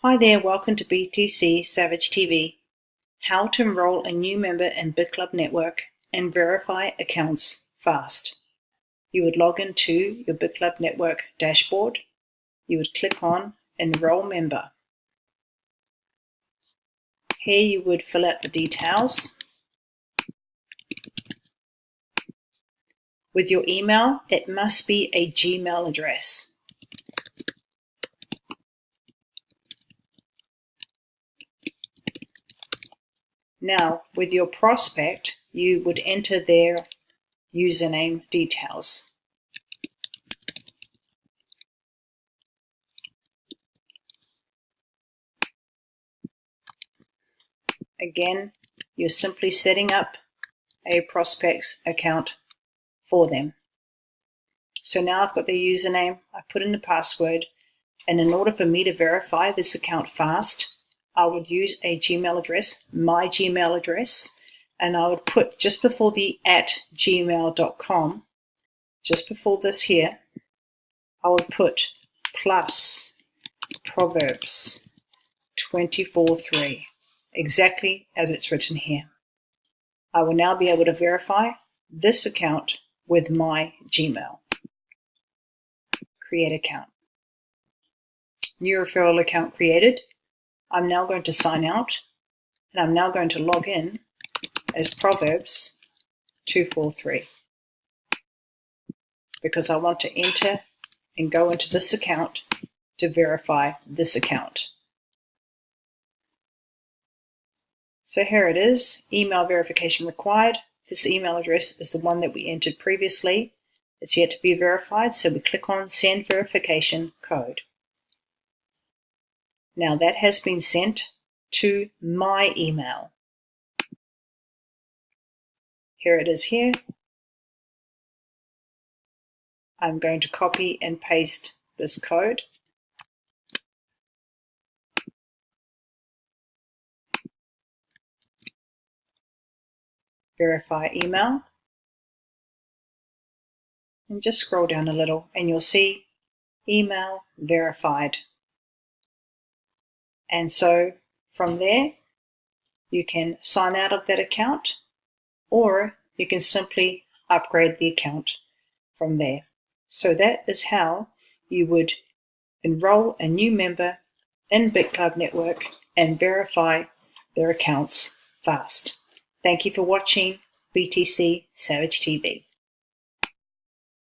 Hi there, welcome to BTC Savage TV. How to enroll a new member in Bitclub network and verify accounts fast. You would log into your Bitclub network dashboard. You would click on Enroll Member. Here you would fill out the details. With your email, it must be a Gmail address. Now, with your prospect, you would enter their username details. Again, you're simply setting up a prospect's account for them. So now I've got their username, I put in the password, and in order for me to verify this account fast, I would use a Gmail address, my Gmail address, and I would put just before the @gmail.com, just before this here, I would put plus Proverbs 24:3, exactly as it's written here. I will now be able to verify this account with my Gmail. Create account. New referral account created. I'm now going to sign out, and I'm now going to log in as Proverbs 243 because I want to enter and go into this account to verify this account. So here it is, email verification required. This email address is the one that we entered previously. It's yet to be verified, so we click on Send Verification Code. Now that has been sent to my email. Here it is here. I'm going to copy and paste this code. Verify email. And just scroll down a little and you'll see email verified. And so from there, you can sign out of that account, or you can simply upgrade the account from there. So that is how you would enroll a new member in Bitclub network and verify their accounts fast. Thank you for watching BTC Savage TV.